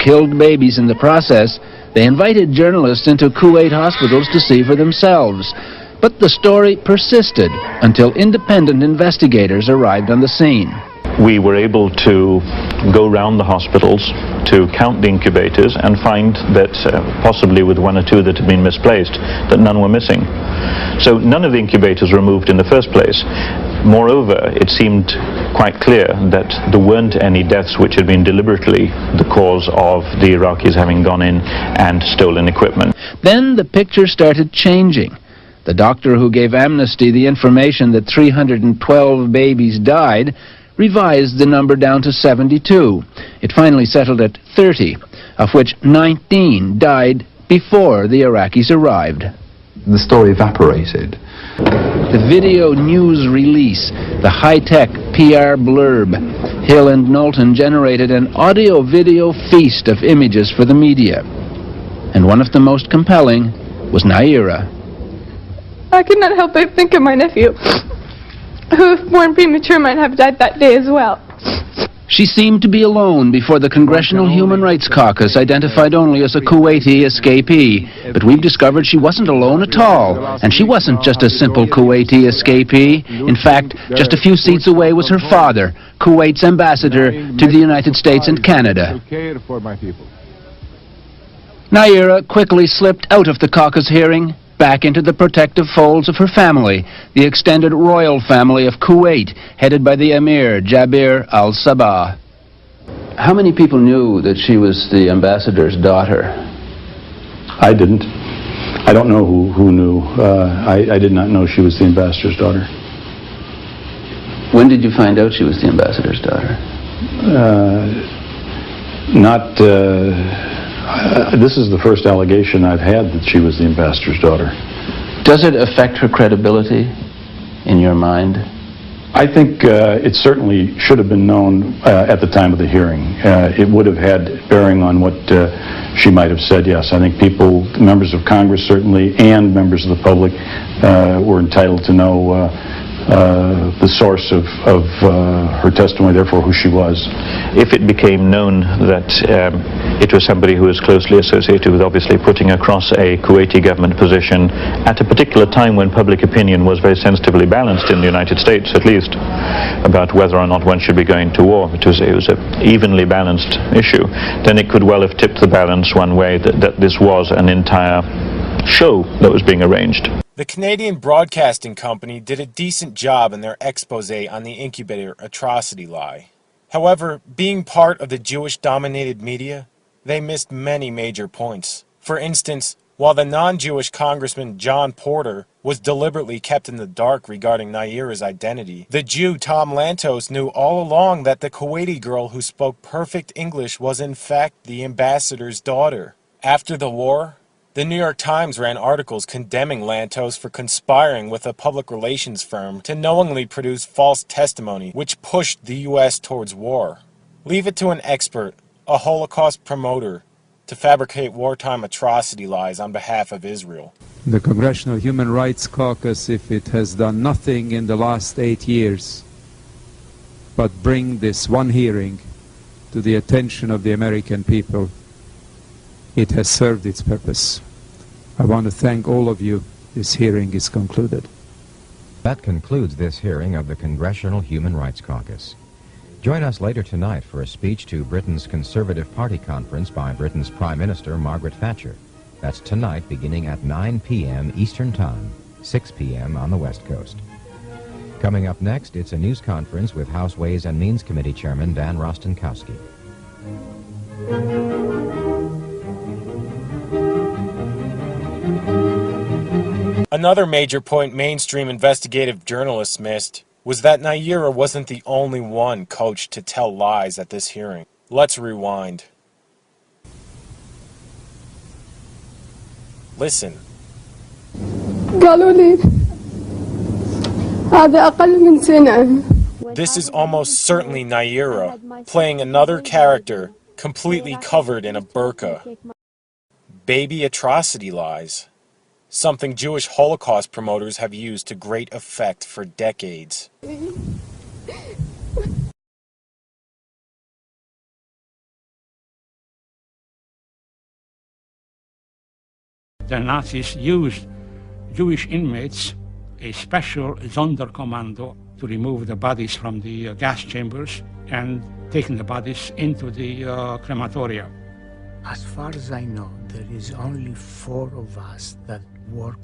killed babies in the process, they invited journalists into Kuwait hospitals to see for themselves. But the story persisted until independent investigators arrived on the scene. We were able to go around the hospitals to count the incubators and find that, possibly with one or two that had been misplaced, that none were missing. So none of the incubators were moved in the first place. Moreover, it seemed quite clear that there weren't any deaths which had been deliberately the cause of the Iraqis having gone in and stolen equipment. Then the picture started changing. The doctor who gave Amnesty the information that 312 babies died revised the number down to 72. It finally settled at 30, of which 19 died before the Iraqis arrived. The story evaporated. The video news release, the high-tech PR blurb, Hill and Knowlton generated an audio-video feast of images for the media. And one of the most compelling was Naira. I could not help but think of my nephew, who, if born premature, might have died that day as well. She seemed to be alone before the Congressional Human Rights Caucus identified only as a Kuwaiti escapee. But we've discovered she wasn't alone at all. And she wasn't just a simple Kuwaiti escapee. In fact, just a few seats away was her father, Kuwait's ambassador to the United States and Canada. Naira quickly slipped out of the caucus hearing, back into the protective folds of her family, the extended royal family of Kuwait, headed by the Emir Jabir al-Sabah. How many people knew that she was the ambassador's daughter? I didn't. I don't know who knew. I did not know she was the ambassador's daughter. When did you find out she was the ambassador's daughter? This is the first allegation I've had that she was the ambassador's daughter. Does it affect her credibility in your mind? I think it certainly should have been known at the time of the hearing. It would have had bearing on what she might have said, yes. I think people, members of Congress certainly, and members of the public were entitled to know the source of her testimony, therefore who she was. If it became known that it was somebody who was closely associated with obviously putting across a Kuwaiti government position at a particular time when public opinion was very sensitively balanced in the United States, at least, about whether or not one should be going to war, it was an evenly balanced issue, then it could well have tipped the balance one way that this was an entire show that was being arranged. The Canadian Broadcasting Company did a decent job in their expose on the incubator atrocity lie. However, being part of the Jewish-dominated media, they missed many major points. For instance, while the non-Jewish Congressman John Porter was deliberately kept in the dark regarding Naira's identity, the Jew Tom Lantos knew all along that the Kuwaiti girl who spoke perfect English was in fact the ambassador's daughter. After the war, the New York Times ran articles condemning Lantos for conspiring with a public relations firm to knowingly produce false testimony, which pushed the U.S. towards war. Leave it to an expert, a Holocaust promoter, to fabricate wartime atrocity lies on behalf of Israel. The Congressional Human Rights Caucus, if it has done nothing in the last 8 years but bring this one hearing to the attention of the American people, it has served its purpose. I want to thank all of you. This hearing is concluded. That concludes this hearing of the Congressional Human Rights Caucus. Join us later tonight for a speech to Britain's Conservative Party conference by Britain's Prime Minister Margaret Thatcher. That's tonight beginning at 9 p.m. Eastern Time, 6 p.m. on the West Coast. Coming up next, it's a news conference with House Ways and Means Committee Chairman Dan Rostenkowski. Another major point mainstream investigative journalists missed was that Naira wasn't the only one coached to tell lies at this hearing. Let's rewind. Listen. This is almost certainly Naira playing another character completely covered in a burqa. Baby atrocity lies. Something Jewish Holocaust promoters have used to great effect for decades. The Nazis used Jewish inmates, a special Sonderkommando, to remove the bodies from the gas chambers and taking the bodies into the crematoria. As far as I know, there is only 4 of us that work